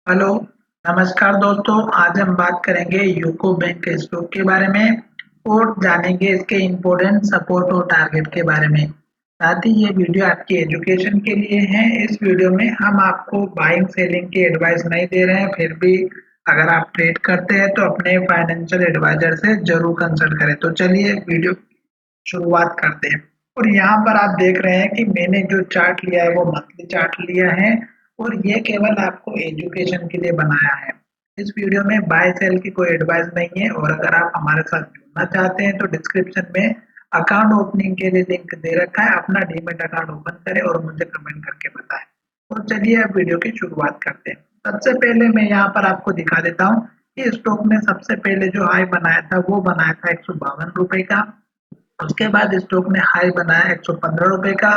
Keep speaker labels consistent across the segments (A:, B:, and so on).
A: Hello, नमस्कार दोस्तों। आज हम बात करेंगे यूको बैंक के स्टॉक के बारे में और जानेंगे इसके इम्पोर्टेंट सपोर्ट और टारगेट के बारे में। साथ ही ये वीडियो आपकी एजुकेशन के लिए है। इस वीडियो में हम आपको बाइंग सेलिंग की एडवाइस नहीं दे रहे हैं, फिर भी अगर आप ट्रेड करते हैं तो अपने फाइनेंशियल एडवाइजर से जरूर कंसल्ट करें। तो चलिए वीडियो शुरुआत करते हैं। और यहाँ पर आप देख रहे हैं कि मैंने जो चार्ट लिया है वो मंथली चार्ट लिया है और ये केवल आपको एजुकेशन के लिए बनाया है। इस वीडियो में बाय सेल की कोई एडवाइस नहीं है। और अगर आप हमारे साथ जुड़ना चाहते हैं तो डिस्क्रिप्शन में अकाउंट ओपनिंग के लिए लिंक दे रखा है। अपना डीमेट अकाउंट ओपन करें और मुझे कमेंट करके बताएं। तो चलिए अब वीडियो की शुरुआत करते हैं। सबसे पहले मैं यहाँ पर आपको दिखा देता हूँ कि स्टॉक ने सबसे पहले जो हाई बनाया था वो बनाया था 152 रुपए का। उसके बाद स्टॉक ने हाई बनाया 115 रुपए का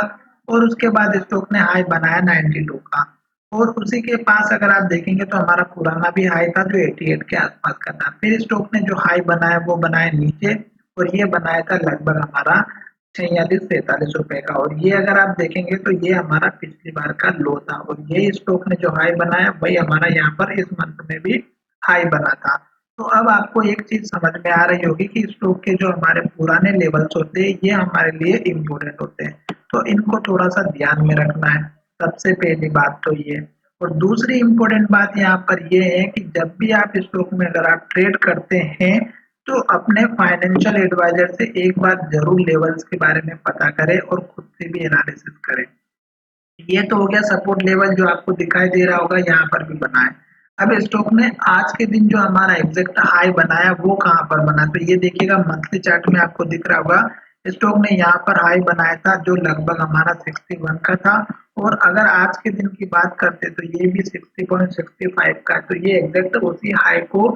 A: और उसके बाद स्टॉक ने हाई बनाया 92 का। और उसी के पास अगर आप देखेंगे तो हमारा पुराना भी हाई था जो 88 के आसपास का था। फिर स्टॉक ने जो हाई बनाया वो बनाया नीचे और ये बनाया था लगभग हमारा 46-47 रुपए का। और ये अगर आप देखेंगे तो ये हमारा पिछली बार का लो था और ये स्टॉक ने जो हाई बनाया वही हमारा यहाँ पर इस मंथ में भी हाई बना था। तो अब आपको एक चीज समझ में आ रही होगी कि स्टॉक के जो हमारे पुराने लेवल्स होते हैं ये हमारे लिए इम्पोर्टेंट होते हैं, तो इनको थोड़ा सा ध्यान में रखना है। सबसे पहली बात तो ये। और दूसरी इम्पोर्टेंट बात यहाँ पर ये है कि जब भी आप स्टॉक में अगर आप ट्रेड करते हैं तो अपने फाइनेंशियल एडवाइजर से एक बार जरूर लेवल्स के बारे में पता करें और खुद से भी एनालिसिस करें। ये तो हो गया सपोर्ट लेवल जो आपको दिखाई दे रहा होगा, यहाँ पर भी बना है। अब स्टॉक ने आज के दिन जो हमारा एग्जैक्ट हाई बनाया वो कहाँ पर बना, तो ये देखिएगा मंथली चार्ट में आपको दिख रहा होगा। स्टॉक ने यहाँ पर हाई बनाया था जो लगभग हमारा 61 का था। और अगर आज के दिन की बात करते तो ये भी 60.65 का, तो ये एग्जैक्ट उसी हाई को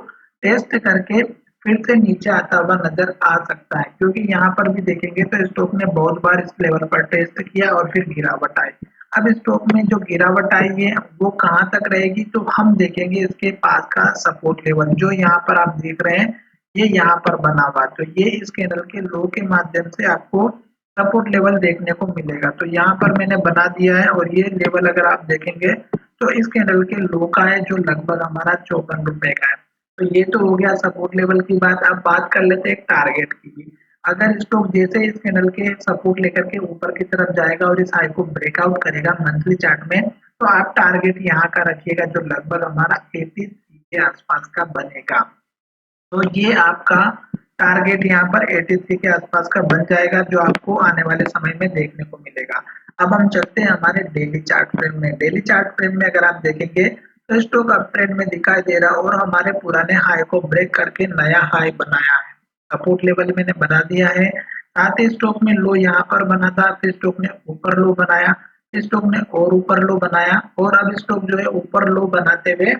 A: टेस्ट करके फिर से नीचे आता हुआ नजर आ सकता है। क्योंकि यहाँ पर भी देखेंगे तो स्टॉक ने बहुत बार इस लेवल पर टेस्ट किया और फिर गिरावट आई। अब स्टॉक में जो गिरावट आई है वो कहाँ तक रहेगी, तो हम देखेंगे इसके पास का सपोर्ट लेवल जो यहाँ पर आप देख रहे हैं ये यहाँ पर बना हुआ। तो ये इस कैंडल के लो के माध्यम से आपको सपोर्ट लेवल देखने को मिलेगा। तो यहाँ पर मैंने बना दिया है और ये लेवल अगर आप देखेंगे तो इस कैंडल के लो का है जो लगभग हमारा 54 रुपए का है। तो ये तो हो गया सपोर्ट लेवल की बात। अब बात कर लेते हैं एक टारगेट की। अगर स्टॉक जैसे इस कैंडल के सपोर्ट लेकर के ऊपर की तरफ जाएगा और इस हाई को ब्रेकआउट करेगा मंथली चार्ट में, तो आप टारगेट यहाँ का रखिएगा जो लगभग हमारा 83 के आसपास का बनेगा। तो ये आपका टारगेट यहाँ पर 83 के आसपास का बन जाएगा जो आपको आने वाले समय में देखने को मिलेगा। अब हम चलते हैं हमारे डेली चार्ट फ्रेम में। डेली चार्ट फ्रेम में अगर आप देखेंगे तो स्टॉक अप ट्रेंड में दिखाई दे रहा है और हमारे पुराने हाई को ब्रेक करके नया हाई बनाया है। सपोर्ट लेवल मैंने बना दिया है। साथ ही स्टॉक में लो यहाँ पर बना था, फिर स्टॉक ने ऊपर लो बनाया, फिर स्टॉक ने और ऊपर लो बनाया और अब स्टॉक जो है ऊपर लो बनाते हुए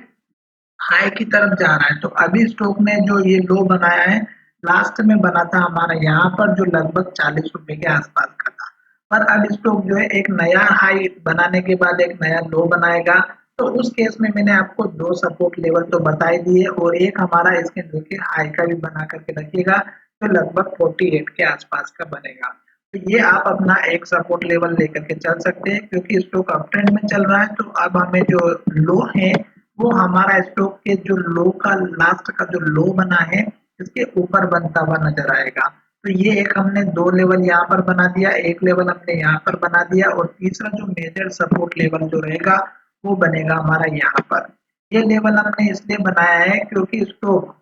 A: हाई की तरफ जा रहा है। तो अभी स्टॉक ने जो ये लो बनाया है लास्ट में बना था हमारा यहाँ पर जो लगभग 40 रुपए के आसपास का था। पर अब स्टॉक जो है एक नया हाई बनाने के बाद एक नया लो बनाएगा। तो उस केस में मैंने आपको दो सपोर्ट लेवल तो बता ही दिए और एक हमारा इसके नीचे हाई का भी बना करके रखिएगा जो लगभग 48 के आसपास का बनेगा। तो ये आप अपना एक सपोर्ट लेवल लेकर के चल सकते हैं क्योंकि स्टॉक अप ट्रेंड में चल रहा है। तो अब हमें जो लो है वो हमारा स्टॉक के जो लो का लास्ट का जो लो बना है इसके ऊपर बनता हुआ नजर आएगा। तो ये एक हमने दो लेवल यहाँ पर बना दिया, एक लेवल हमने यहाँ पर बना दिया और तीसरा जो मेजर सपोर्ट लेवल जो रहेगा वो बनेगा हमारा यहाँ पर। ये लेवल हमने इसलिए बनाया है क्योंकि स्टॉक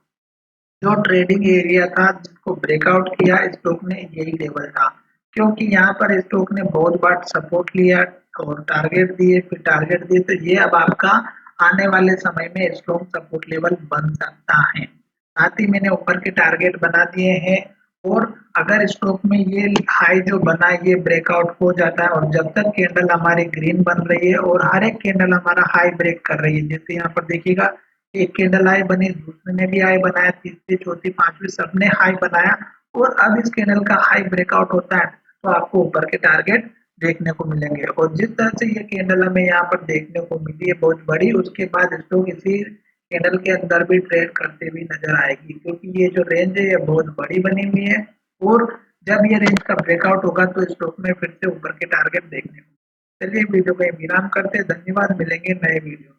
A: जो ट्रेडिंग एरिया था जिसको ब्रेकआउट किया स्टॉक ने यही लेवल था। क्योंकि यहाँ पर स्टॉक ने बहुत बार सपोर्ट लिया और टारगेट दिए फिर टारगेट दिए, तो ये अब आपका आने वाले समय में स्ट्रॉन्ग सपोर्ट लेवल बन सकता है। साथ ही मैंने ऊपर के टारगेट बना दिए हैं। और अगर स्टॉक में ये हाई जो बना है ये ब्रेकआउट हो जाता है और जब तक कैंडल हमारी ग्रीन बन रही है और हर एक कैंडल हमारा हाई ब्रेक कर रही है, जैसे यहाँ पर देखिएगा एक कैंडल हाई बनी, दूसरे ने भी हाई बनाया, तीसरी चौथी पांचवी सबने हाई बनाया और अब इस कैंडल का हाई ब्रेकआउट होता है तो आपको ऊपर के टारगेट देखने को मिलेंगे। और जिस तरह से ये कैंडल हमें यहाँ पर देखने को मिली है बहुत बड़ी, उसके बाद स्टॉक इसी कैंडल के अंदर भी ट्रेड करते हुए नजर आएगी क्योंकि ये जो रेंज है ये बहुत बड़ी बनी हुई है। और जब ये रेंज का ब्रेकआउट होगा तो स्टॉक में फिर से ऊपर के टारगेट देखने को। चलिए वीडियो को विराम करते हैं। धन्यवाद, मिलेंगे नए वीडियो।